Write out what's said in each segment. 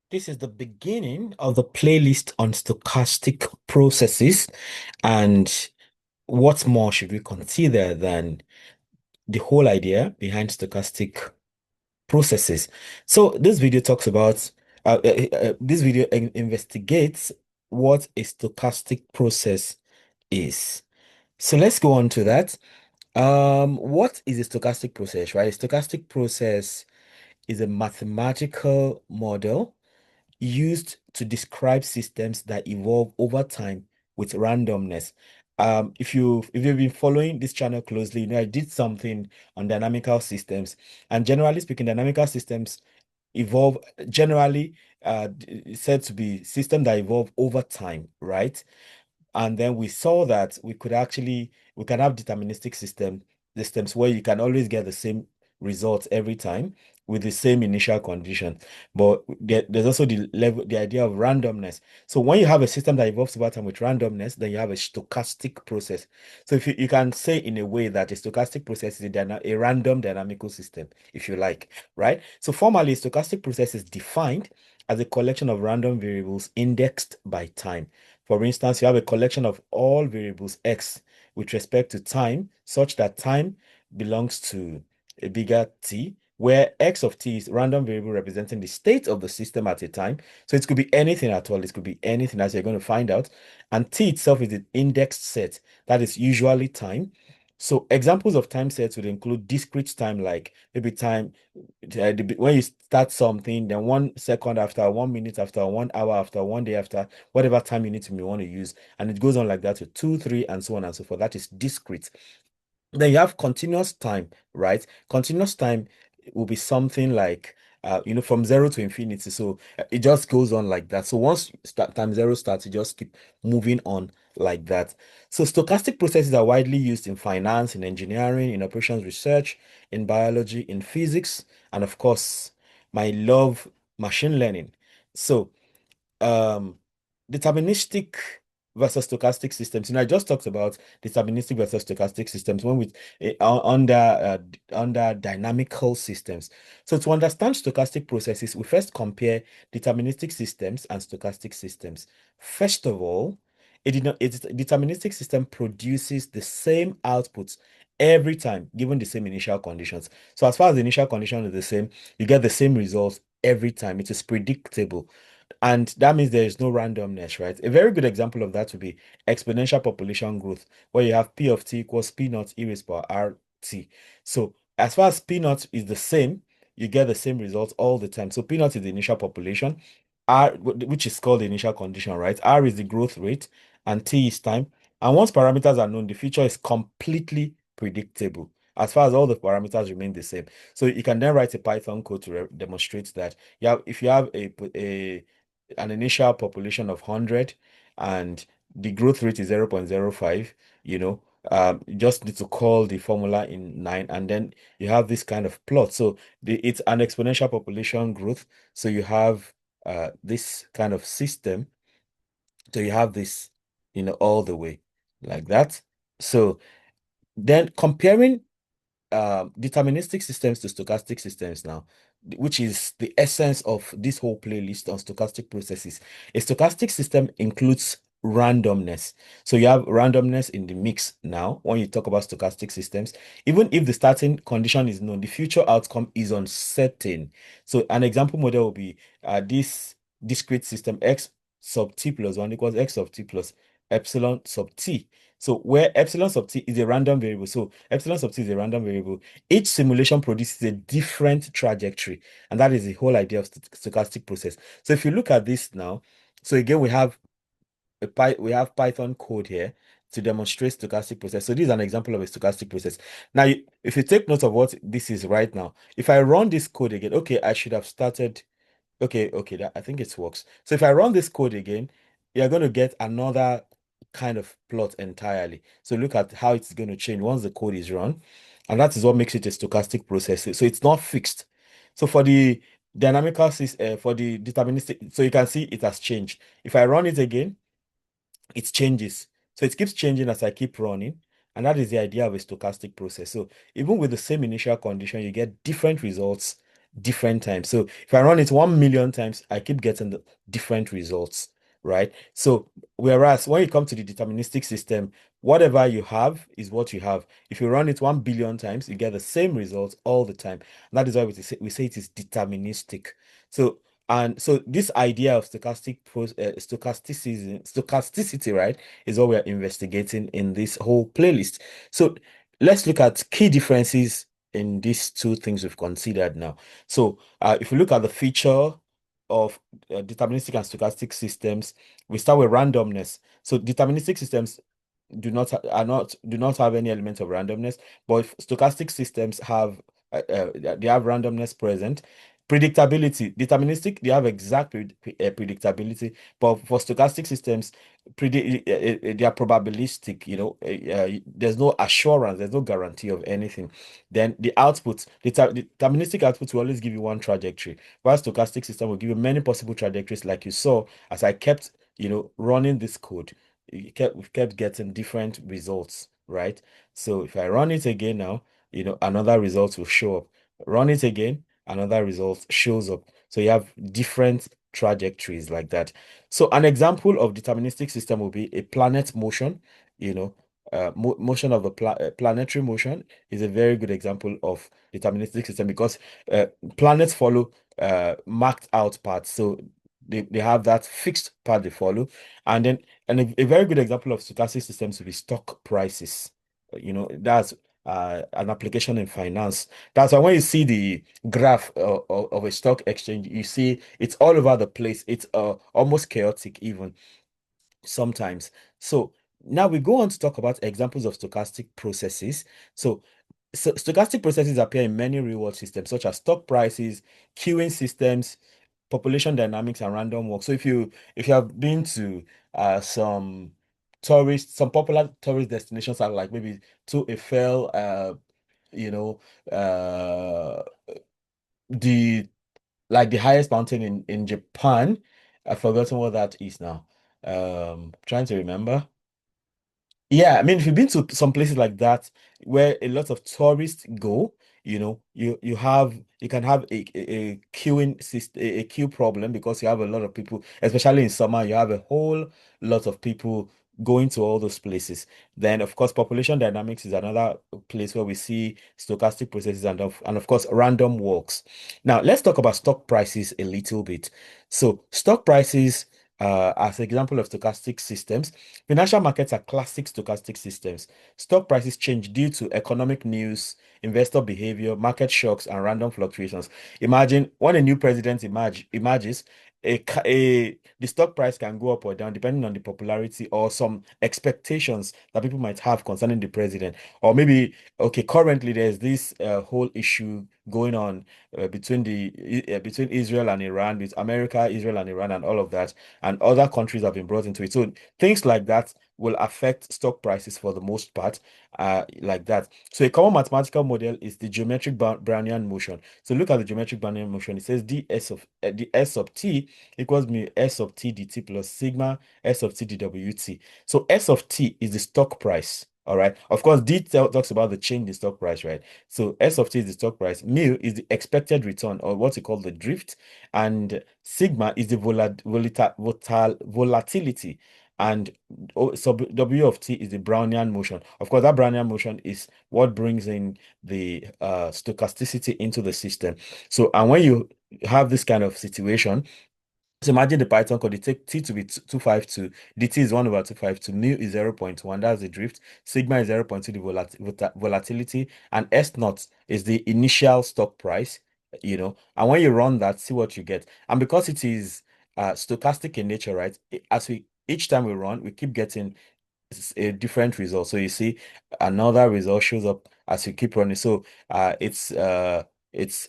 This is the beginning of the playlist on stochastic processes. And what more should we consider than the whole idea behind stochastic processes? So this video talks about, this video investigates what a stochastic process is. So let's go on to that. What is a stochastic process, right? A stochastic process is a mathematical model used to describe systems that evolve over time with randomness. If you've been following this channel closely, I did something on dynamical systems, and generally speaking, dynamical systems evolve generally said to be systems that evolve over time, right? And then we saw that we can have deterministic systems where you can always get the same results every time with the same initial condition. But there's also the idea of randomness. So when you have a system that evolves over time with randomness, then you have a stochastic process. So if you can say in a way that a stochastic process is a random dynamical system, if you like, right? So formally, a stochastic process is defined as a collection of random variables indexed by time. For instance, you have a collection of all variables x with respect to time, such that time belongs to a bigger T, where x of t is random variable representing the state of the system at a time. So it could be anything at all. It could be anything, as you're going to find out. And t itself is the indexed set. That is usually time. So examples of time sets would include discrete time, like maybe time when you start something, then 1 second after, 1 minute after, 1 hour after, 1 day after, whatever time you want to use. And it goes on like that to 2, 3, and so on and so forth. That is discrete. Then you have continuous time, right? Continuous time will be something like from 0 to infinity. So it just goes on like that. So once time zero starts, you just keep moving on like that. So stochastic processes are widely used in finance, in engineering, in operations research, in biology, in physics, and of course, my love, machine learning. So um deterministic versus stochastic systems. I just talked about deterministic versus stochastic systems when we under dynamical systems. So to understand stochastic processes, we first compare deterministic systems and stochastic systems. First of all, a deterministic system produces the same outputs every time given the same initial conditions. So as far as the initial condition is the same, you get the same results every time. It is predictable. And that means there is no randomness, right? A very good example of that would be exponential population growth, where you have P of t equals P naught e raised power RT. So as far as P naught is the same, you get the same results all the time. So P naught is the initial population, which is called the initial condition, right? R is the growth rate, and T is time. And once parameters are known, the future is completely predictable as far as all the parameters remain the same. So you can then write a Python code to demonstrate that. If you have an initial population of 100 and the growth rate is 0.05, you just need to call the formula in 9, and then you have this kind of plot. So it's an exponential population growth. So you have this kind of system. So you have this, all the way like that. So then comparing deterministic systems to stochastic systems now, which is the essence of this whole playlist on stochastic processes. A stochastic system includes randomness. So you have randomness in the mix now when you talk about stochastic systems. Even if the starting condition is known, the future outcome is uncertain. So an example model will be this discrete system x sub t plus 1 equals x of t plus epsilon sub t. So where epsilon sub t is a random variable. So epsilon sub t is a random variable. Each simulation produces a different trajectory. And that is the whole idea of stochastic process. So if you look at this now, so again, we have Python code here to demonstrate stochastic process. So this is an example of a stochastic process. Now, if you take note of what this is right now, if I run this code again, okay, I should have started. Okay, I think it works. So if I run this code again, you're going to get another kind of plot entirely. So look at how it's going to change once the code is run. And that is what makes it a stochastic process. So it's not fixed. So for the for the deterministic, so you can see it has changed. If I run it again, it changes. So it keeps changing as I keep running. And that is the idea of a stochastic process. So even with the same initial condition, you get different results different times. So if I run it 1 million times, I keep getting the different results, right? So whereas when you come to the deterministic system, whatever you have is what you have. If you run it 1 billion times, you get the same results all the time. And that is why we say it is deterministic. So and so this idea of stochasticity, right, is what we are investigating in this whole playlist. So let's look at key differences in these two things we've considered now. So, if you look at the feature of deterministic and stochastic systems, we start with randomness. So, deterministic systems do not have any element of randomness, but stochastic systems have they have randomness present. Predictability, deterministic, they have exact predictability, but for stochastic systems, they are probabilistic. There's no assurance, there's no guarantee of anything. Then the output, the deterministic output will always give you one trajectory, while stochastic system will give you many possible trajectories, like you saw as I kept, running this code. We kept getting different results, right? So if I run it again now, another result will show up. Run it again, another result shows up. So you have different trajectories like that. So an example of deterministic system will be a planet motion, you know, motion of a planetary motion is a very good example of deterministic system because planets follow marked out paths. So they have that fixed path they follow. And then a very good example of stochastic systems would be stock prices. That's an application in finance. That's why when you see the graph of a stock exchange, you see it's all over the place. It's almost chaotic even sometimes. So now we go on to talk about examples of stochastic processes. So stochastic processes appear in many real-world systems, such as stock prices, queuing systems, population dynamics, and random walk. So if you have been to some popular tourist destinations are like maybe to Eiffel, you know, uh, the the highest mountain in Japan. I've forgotten what that is now. Trying to remember. Yeah, I mean, if you've been to some places like that where a lot of tourists go, you can have a queuing system, a queue problem because you have a lot of people, especially in summer, you have a whole lot of people going to all those places. Then, of course, population dynamics is another place where we see stochastic processes and of course random walks. Now, let's talk about stock prices a little bit. So, stock prices, as an example of stochastic systems. Financial markets are classic stochastic systems. Stock prices change due to economic news, investor behavior, market shocks, and random fluctuations. Imagine when a new president emerges, the stock price can go up or down depending on the popularity or some expectations that people might have concerning the president. Or maybe, okay, currently there's this whole issue going on between Israel and Iran, with America, Israel, and Iran, and all of that, and other countries have been brought into it. So things like that will affect stock prices for the most part, like that. So a common mathematical model is the geometric Brownian motion. So look at the geometric Brownian motion. It says the S of t equals mu S of t dt plus sigma S of t dwt. So S of t is the stock price. All right. Of course, talks about the change in stock price, right? So S of t is the stock price. Mu is the expected return, or what we call the drift, and sigma is the volatility, and so W of t is the Brownian motion. Of course, that Brownian motion is what brings in the stochasticity into the system. So, and when you have this kind of situation, so imagine the Python code, you take t to be 252, dt is 1 over 252, mu is 0.1, that's the drift, sigma is 0.2, the volatility, and S naught is the initial stock price, and when you run that, see what you get. And because it is stochastic in nature, right, as we each time we run, we keep getting a different result. So you see another result shows up as you keep running. So it's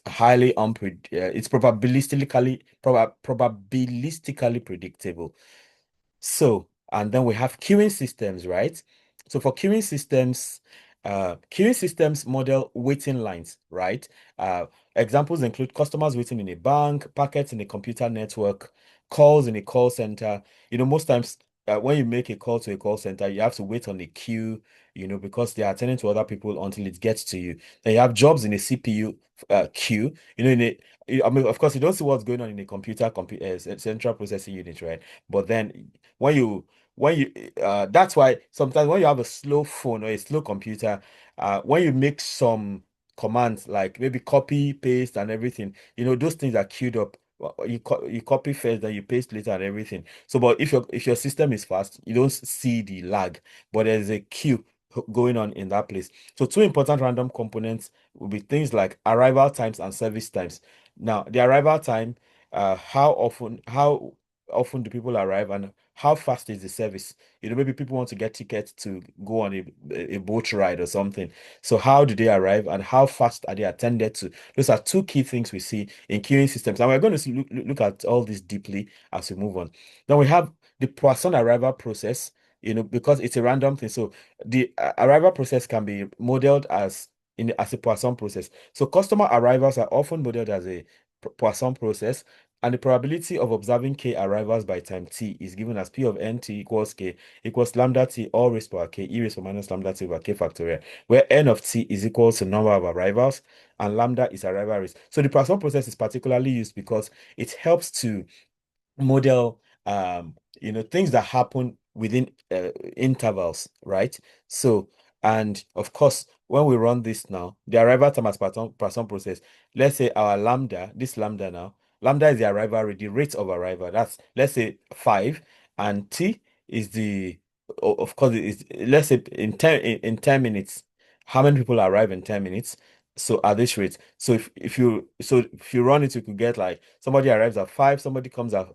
highly it's probabilistically predictable. So, and then we have queuing systems, right? So for queuing systems model waiting lines, right? Examples include customers waiting in a bank, packets in a computer network, calls in a call center. Most times when you make a call to a call center, you have to wait on the queue, because they are attending to other people until it gets to you. Then you have jobs in a CPU queue, I mean, of course, you don't see what's going on in a central processing unit, right? But then when you that's why sometimes when you have a slow phone or a slow computer, when you make some commands like maybe copy, paste, and everything, those things are queued up. You copy first, then you paste later and everything. So, but if your system is fast, you don't see the lag, but there's a queue going on in that place. So, two important random components will be things like arrival times and service times. Now, the arrival time, how often do people arrive and how fast is the service? Maybe people want to get tickets to go on a boat ride or something. So, how do they arrive and how fast are they attended to? Those are two key things we see in queuing systems. And we're going to look at all this deeply as we move on. Then we have the Poisson arrival process, because it's a random thing. So the arrival process can be modeled as a Poisson process. So customer arrivals are often modeled as a Poisson process, and the probability of observing k arrivals by time t is given as p of nt equals k equals lambda t all raised power k e raised to minus lambda t over k factorial, where n of t is equal to number of arrivals and lambda is arrival rate. So the Poisson process is particularly used because it helps to model things that happen within intervals, right? So, and of course, when we run this now, the arrival time as Poisson process, let's say our lambda, this lambda now, lambda is the arrival rate, the rate of arrival. That's, let's say, 5, and t is of course, let's say in 10 minutes, how many people arrive in 10 minutes? So at this rate, so if you run it, you could get like somebody arrives at 5, somebody comes at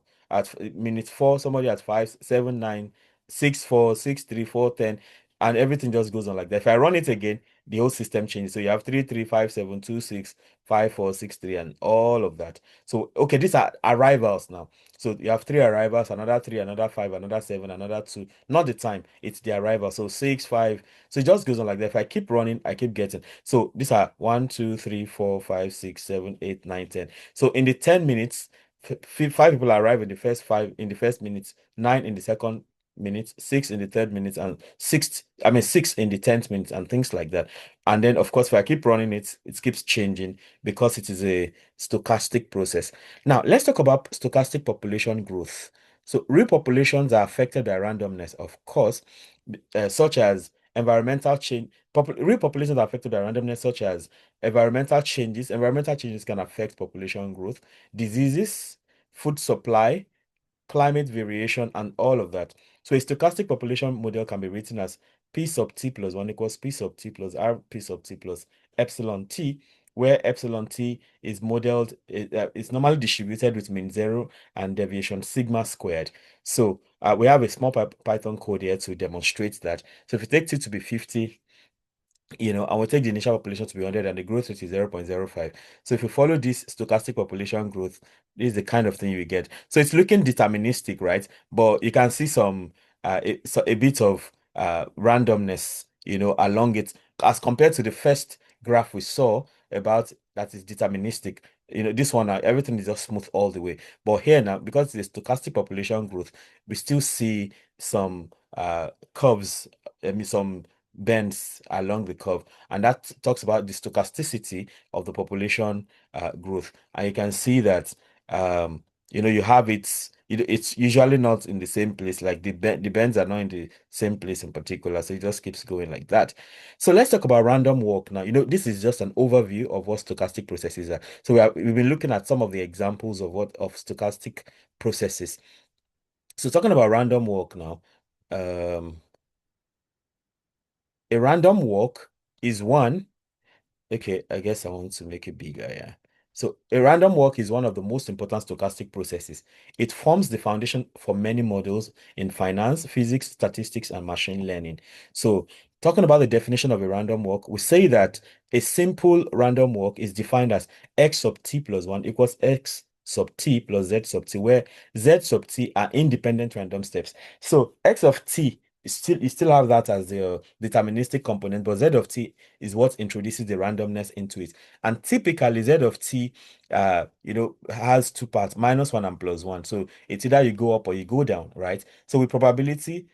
minute 4, somebody at 5, 7, 9, 6, 4, 6, 3, 4, 10, and everything just goes on like that. If I run it again, the whole system changes. So you have 3, 3, 5, 7, 2, 6, 5, 4, 6, 3, and all of that. So, okay, these are arrivals now. So you have 3 arrivals, another 3, another 5, another 7, another 2. Not the time, it's the arrival. So 6, 5. So it just goes on like that. If I keep running, I keep getting. So these are 1, 2, 3, 4, 5, 6, 7, 8, 9, 10. So in the 10 minutes, 5 people arrive in the first 5 in the first minute, 9 in the second minute, 6 in the third minute, and 6 in the 10th minute, and things like that. And then, of course, if I keep running it, it keeps changing because it is a stochastic process. Now, let's talk about stochastic population growth. So, real populations are affected by randomness, of course, such as environmental change. Real populations are affected by randomness, such as environmental changes. Environmental changes can affect population growth, diseases, food supply, climate variation, and all of that. So a stochastic population model can be written as P sub t plus 1 equals P sub t plus R P sub t plus epsilon t, where epsilon t is modeled, it's normally distributed with mean 0 and deviation sigma squared. So we have a small Python code here to demonstrate that. So if you take t to be 50, and we take the initial population to be 100 and the growth rate is 0.05. So if you follow this stochastic population growth, this is the kind of thing you get. So it's looking deterministic, right? But you can see a bit of randomness, along it as compared to the first graph we saw about that is deterministic. This one, everything is just smooth all the way. But here now, because it's stochastic population growth, we still see some curves, I mean, some bends along the curve, and that talks about the stochasticity of the population growth. And you can see that you have it's usually not in the same place, like the bends are not in the same place in particular, so it just keeps going like that. So let's talk about random walk now. This is just an overview of what stochastic processes are. So we've been looking at some of the examples of stochastic processes. So talking about random walk now, um a random walk is one. Okay, I guess I want to make it bigger, yeah. So a random walk is one of the most important stochastic processes. It forms the foundation for many models in finance, physics, statistics, and machine learning. So talking about the definition of a random walk, we say that a simple random walk is defined as x sub t plus 1 equals x sub t plus z sub t, where z sub t are independent random steps. So x of t you still have that as the deterministic component, but Z of t is what introduces the randomness into it. And typically Z of t has two parts, -1 and +1. So it's either you go up or you go down, right? So with probability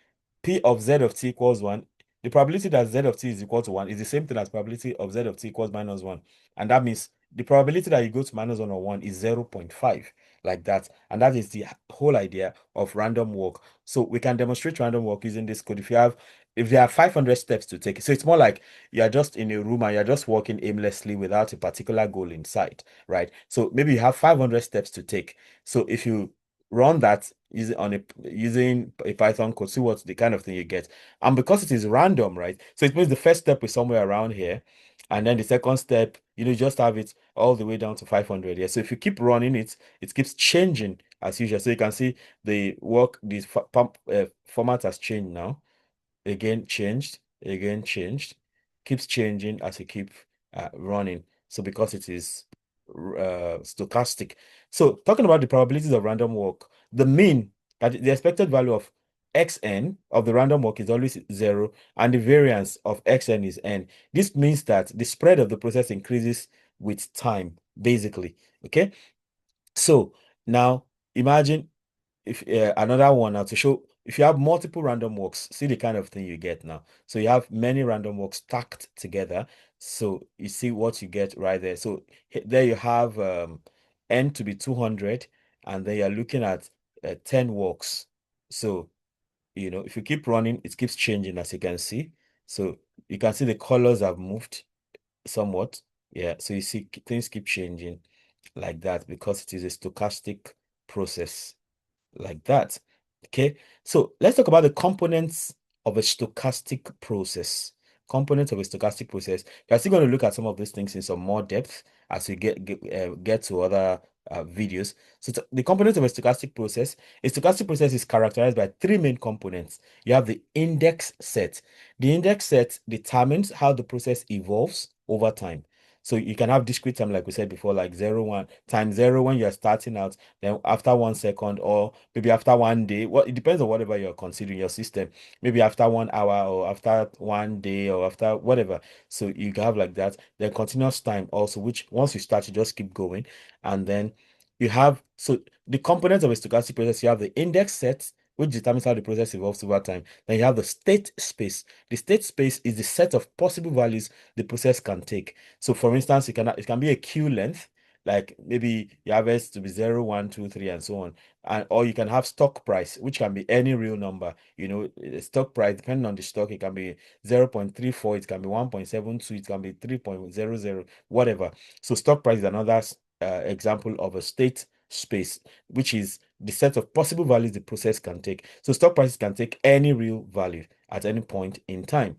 P of Z of t equals 1, the probability that Z of t is equal to 1 is the same thing as probability of Z of t equals -1. And that means the probability that you go to -1 or 1 is 0.5, like that. And that is the whole idea of random walk. So we can demonstrate random walk using this code. If there are 500 steps to take, so it's more like you're just in a room and you're just walking aimlessly without a particular goal in sight, right? So maybe you have 500 steps to take. So if you run that using a Python code, see what the kind of thing you get. And because it is random, right? So it means the first step is somewhere around here. And then the second step, just have it all the way down to 500. Yeah. So if you keep running it, it keeps changing as usual. So you can see the format has changed now. Again changed, keeps changing as you keep running. So because it is stochastic. So talking about the probabilities of random walk, the mean, the expected value of xn of the random walk is always 0, and the variance of xn is n. This means that the spread of the process increases with time, basically. Okay. So now imagine if another one now to show if you have multiple random walks, see the kind of thing you get now. So you have many random walks stacked together. So you see what you get right there. So there you have n to be 200, and then you're looking at 10 walks. So if you keep running, it keeps changing, as you can see. So you can see the colors have moved somewhat. Yeah, so you see things keep changing like that because it is a stochastic process, like that. Okay, so let's talk about the components of a stochastic process. Components of a stochastic process. We're still going to look at some of these things in some more depth as we get to other videos. So the components of a stochastic process is characterized by three main components. You have the index set. The index set determines how the process evolves over time. So you can have discrete time, like we said before, like 0, 1, time 0 when you're starting out, then after 1 second, or maybe after 1 day. It depends on whatever you're considering your system. Maybe after 1 hour, or after 1 day, or after whatever. So you can have like that. Then continuous time also, which once you start, you just keep going. And then you have, so the components of a stochastic process, you have the index set, which determines how the process evolves over time. Then you have the state space. The state space is the set of possible values the process can take. So for instance, it can be a queue length, like maybe you have S to be 0, 1, 2, 3, and so on. Or you can have stock price, which can be any real number. Stock price, depending on the stock, it can be 0.34, it can be 1.72, it can be 3.00, whatever. So stock price is another example of a state space, which is the set of possible values the process can take. So stock prices can take any real value at any point in time.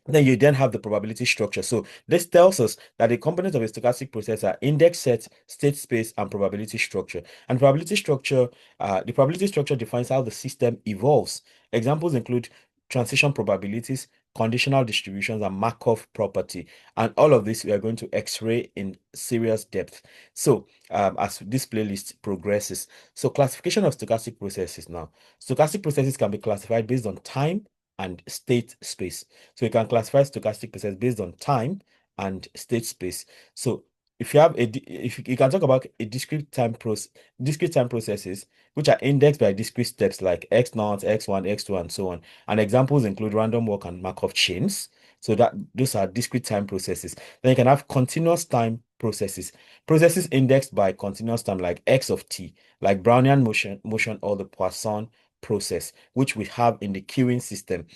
Then you then have the probability structure. So this tells us that the components of a stochastic process are index set, state space, and probability structure. And the probability structure defines how the system evolves. Examples include transition probabilities, conditional distributions, and Markov property. And all of this we are going to X-ray in serious depth. So as this playlist progresses, so classification of stochastic processes now. Stochastic processes can be classified based on time and state space. So you can classify stochastic process based on time and state space. So if you have if you can talk about a discrete time processes which are indexed by discrete steps like x0, x1, x2, and so on. And examples include random walk and Markov chains. So that those are discrete time processes. Then you can have continuous time processes. Processes indexed by continuous time like x of t, like Brownian motion or the Poisson process, which we have in the queuing system.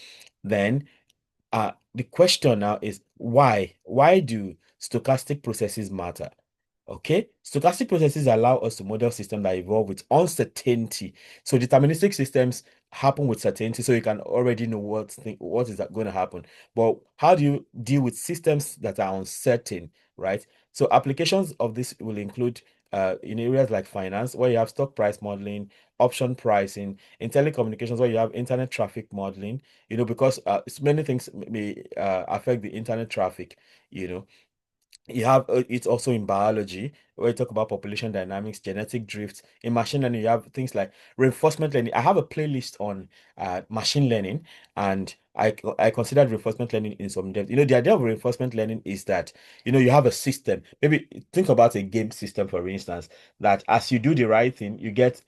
Then the question now is why? Why do stochastic processes matter? Okay, stochastic processes allow us to model systems that evolve with uncertainty. So deterministic systems happen with certainty, so you can already know what is going to happen. But how do you deal with systems that are uncertain, right? So applications of this will include in areas like finance, where you have stock price modeling, option pricing, in telecommunications, where you have internet traffic modeling, because many things may affect the internet traffic, you know. You have it's also in biology, where you talk about population dynamics, genetic drift. In machine learning, you have things like reinforcement learning. I have a playlist on machine learning, and I considered reinforcement learning in some depth. The idea of reinforcement learning is that you have a system. Maybe think about a game system, for instance, that as you do the right thing, you get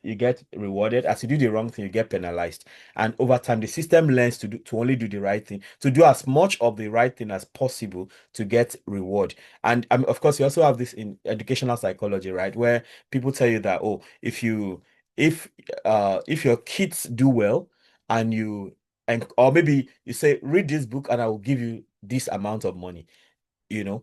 rewarded. As you do the wrong thing, you get penalized. And over time, the system learns to only do the right thing, to do as much of the right thing as possible to get reward. And of course, you also have this in educational psychology, right? Where people tell you that, oh, if if your kids do well and or maybe you say, read this book and I will give you this amount of money.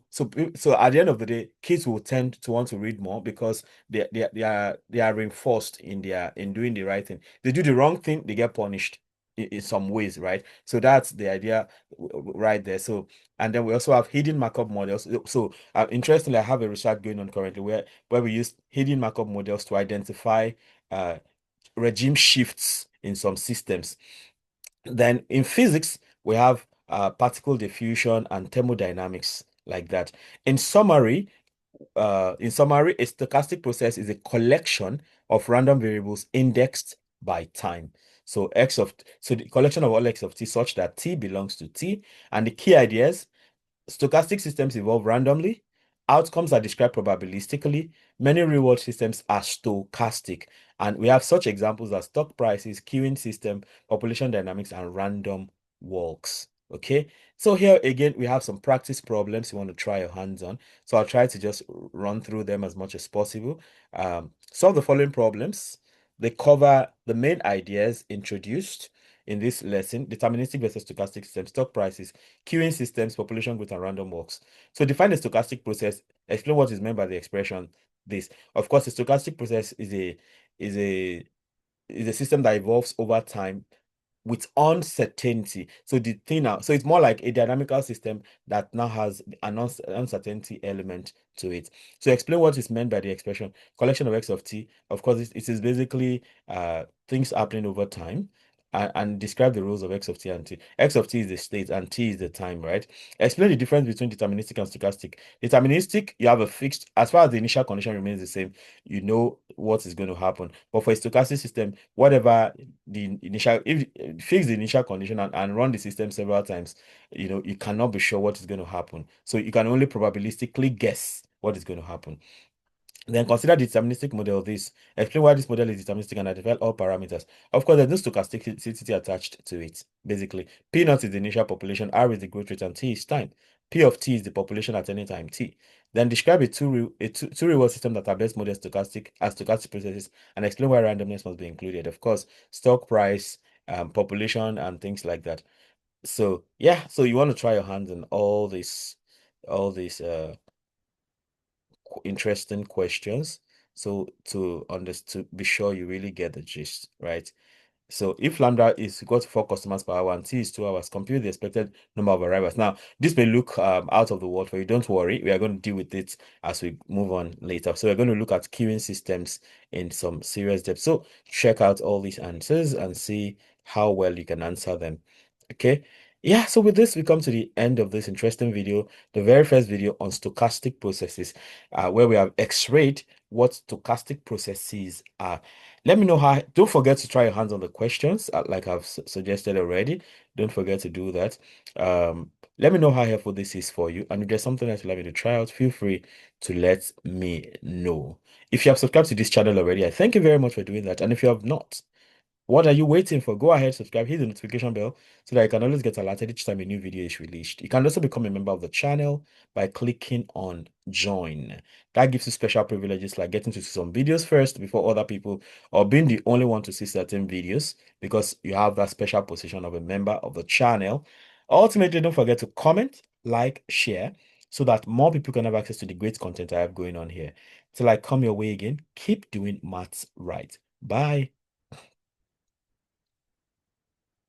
So at the end of the day, kids will tend to want to read more because they are reinforced in doing the right thing. They do the wrong thing, they get punished in some ways, right? So that's the idea right there. So, and then we also have hidden Markov models. So interestingly, I have a research going on currently where we use hidden Markov models to identify uh regime shifts in some systems. Then in physics, we have particle diffusion and thermodynamics like that. In summary, a stochastic process is a collection of random variables indexed by time. So the collection of all x of t such that t belongs to t, and the key ideas: stochastic systems evolve randomly. Outcomes are described probabilistically. Many real-world systems are stochastic. And we have such examples as stock prices, queuing system, population dynamics, and random walks. Okay. So here again, we have some practice problems you want to try your hands on. So I'll try to just run through them as much as possible. Solve the following problems. They cover the main ideas introduced in this lesson: deterministic versus stochastic systems, stock prices, queuing systems, population growth, and random walks. So define the stochastic process. Explain what is meant by the expression this. Of course, the stochastic process is a is a system that evolves over time with uncertainty. So the thing now, so it's more like a dynamical system that now has an uncertainty element to it. So explain what is meant by the expression collection of x of t. Of course, it is basically things happening over time. And describe the rules of x of t and t. X of t is the state and t is the time, right? Explain the difference between deterministic and stochastic. Deterministic, you have a fixed, as far as the initial condition remains the same, you know what is going to happen. But for a stochastic system, whatever the initial, if fix the initial condition and run the system several times, you cannot be sure what is going to happen. So you can only probabilistically guess what is going to happen. Then consider the deterministic model of this. Explain why this model is deterministic and identify all parameters. Of course, there's no stochasticity attached to it. Basically, P naught is the initial population, R is the growth rate, and T is time. P of T is the population at any time T. Then describe a two reward system that are best models stochastic processes and explain why randomness must be included. Of course, stock price, population, and things like that. So yeah, so you want to try your hands on all these interesting questions. So to be sure you really get the gist, right? So if lambda is equal to 4 customers per hour and t is 2 hours, compute the expected number of arrivals. Now, this may look out of the world for you. Don't worry. We are going to deal with it as we move on later. So we're going to look at queuing systems in some serious depth. So check out all these answers and see how well you can answer them. Okay. Yeah, so with this, we come to the end of this interesting video, the very first video on stochastic processes, where we have x-rayed what stochastic processes are. Let me know how. Don't forget to try your hands on the questions, like I've suggested already. Don't forget to do that. Let me know how helpful this is for you. And if there's something else you'd like me to try out, feel free to let me know. If you have subscribed to this channel already, I thank you very much for doing that. And if you have not, what are you waiting for? Go ahead, subscribe, hit the notification bell so that you can always get alerted each time a new video is released. You can also become a member of the channel by clicking on join. That gives you special privileges like getting to see some videos first before other people, or being the only one to see certain videos because you have that special position of a member of the channel. Ultimately, don't forget to comment, like, share so that more people can have access to the great content I have going on here. Till I come your way again, keep doing maths right. Bye.